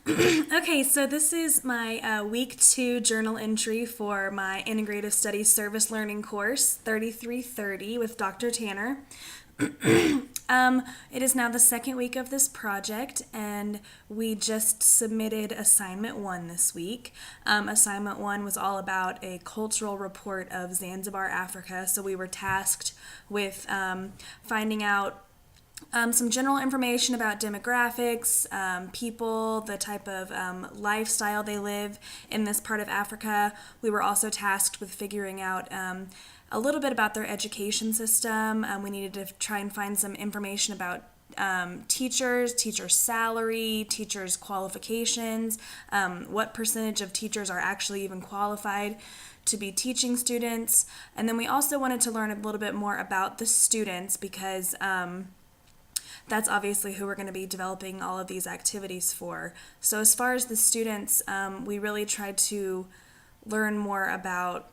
Okay, so this is my week 2 journal entry for my Integrative Studies Service Learning course, 3330 with Dr. Tanner. It is now the second week of this project, and we just submitted assignment 1 this week. Assignment 1 was all about a cultural report of Zanzibar, Africa, so we were tasked with finding out some general information about demographics, people, the type of lifestyle they live in this part of Africa. We were also tasked with figuring out a little bit about their education system. We needed to try and find some information about teachers, teacher salary, teachers' qualifications, what percentage of teachers are actually even qualified to be teaching students. And then we also wanted to learn a little bit more about the students because that's obviously who we're going to be developing all of these activities for. So as far as the students, we really tried to learn more about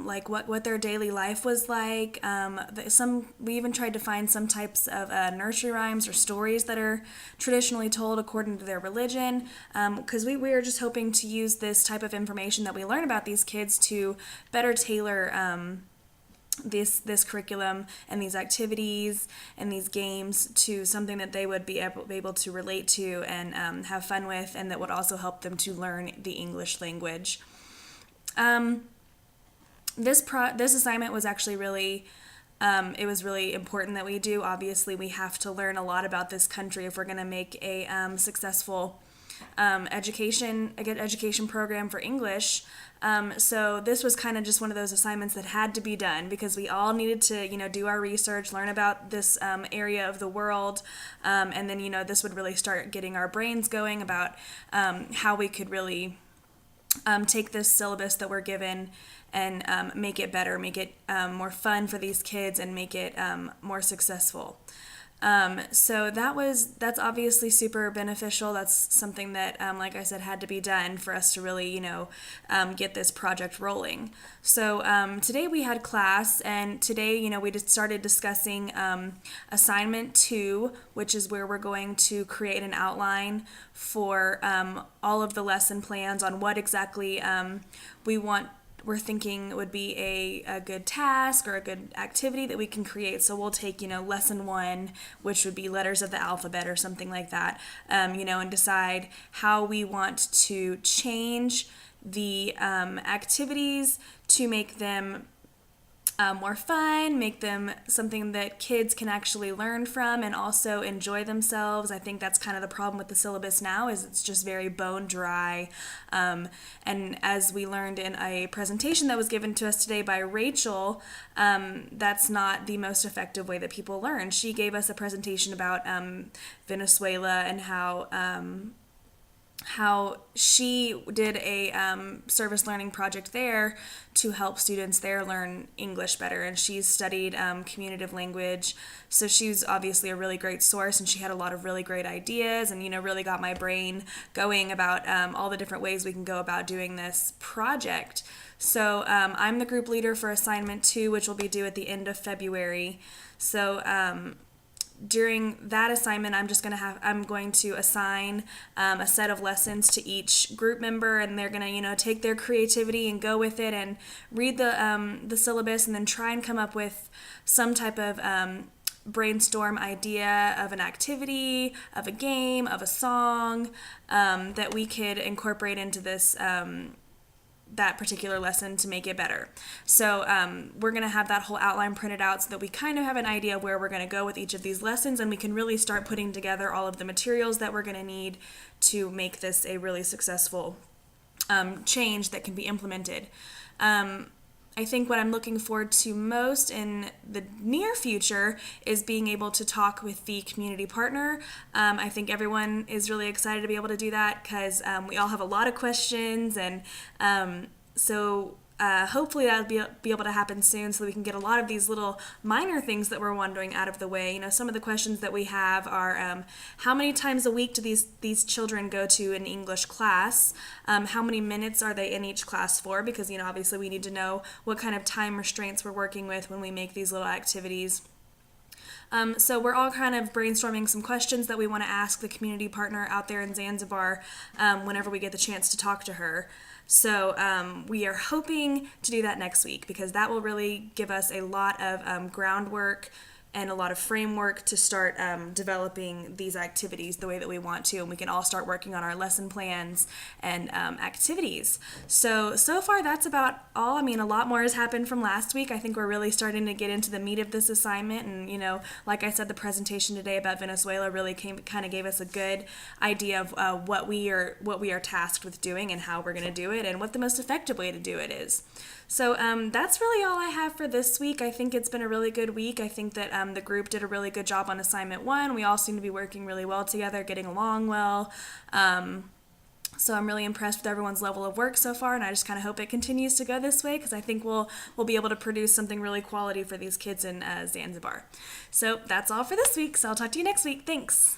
like what their daily life was like. We even tried to find some types of nursery rhymes or stories that are traditionally told according to their religion, because we were just hoping to use this type of information that we learn about these kids to better tailor this curriculum and these activities and these games to something that they would be able to relate to and have fun with, and that would also help them to learn the English language. This assignment was actually really it was really important that we do. Obviously, we have to learn a lot about this country if we're going to make a successful a good education program for English. So this was kind of just one of those assignments that had to be done because we all needed to, do our research, learn about this area of the world, and then, this would really start getting our brains going about how we could really take this syllabus that we're given and make it better, make it more fun for these kids, and make it more successful. So that's obviously super beneficial. That's something that, like I said, had to be done for us to really, get this project rolling. So today we had class, and today, we just started discussing assignment 2, which is where we're going to create an outline for all of the lesson plans on what exactly we're thinking would be a good task or a good activity that we can create. So we'll take, lesson 1, which would be letters of the alphabet or something like that, and decide how we want to change the activities to make them more fun, make them something that kids can actually learn from and also enjoy themselves. I think that's kind of the problem with the syllabus now, is it's just very bone dry. And as we learned in a presentation that was given to us today by Rachel, that's not the most effective way that people learn. She gave us a presentation about Venezuela and how she did a service learning project there to help students there learn English better. And she's studied communicative language, so she's obviously a really great source, and she had a lot of really great ideas and, really got my brain going about all the different ways we can go about doing this project. So I'm the group leader for assignment 2, which will be due at the end of February. So during that assignment, I'm going to assign a set of lessons to each group member, and they're going to, take their creativity and go with it and read the syllabus, and then try and come up with some type of brainstorm idea of an activity, of a game, of a song that we could incorporate into this that particular lesson to make it better. So we're going to have that whole outline printed out so that we kind of have an idea of where we're going to go with each of these lessons, and we can really start putting together all of the materials that we're going to need to make this a really successful change that can be implemented. I think what I'm looking forward to most in the near future is being able to talk with the community partner. I think everyone is really excited to be able to do that because we all have a lot of questions, and so hopefully that'll be able to happen soon so that we can get a lot of these little minor things that we're wondering out of the way. Some of the questions that we have are how many times a week do these children go to an English class? How many minutes are they in each class for? Because, obviously we need to know what kind of time restraints we're working with when we make these little activities. So we're all kind of brainstorming some questions that we want to ask the community partner out there in Zanzibar whenever we get the chance to talk to her. So we are hoping to do that next week because that will really give us a lot of groundwork and a lot of framework to start developing these activities the way that we want to, and we can all start working on our lesson plans and activities. So far that's about all. I mean, a lot more has happened from last week. I think we're really starting to get into the meat of this assignment, and like I said, the presentation today about Venezuela really kind of gave us a good idea of what we are tasked with doing and how we're going to do it and what the most effective way to do it is. So that's really all I have for this week. I think it's been a really good week. I think that the group did a really good job on assignment 1. We all seem to be working really well together, getting along well. So I'm really impressed with everyone's level of work so far, and I just kind of hope it continues to go this way because I think we'll be able to produce something really quality for these kids in Zanzibar. So that's all for this week. So I'll talk to you next week. Thanks.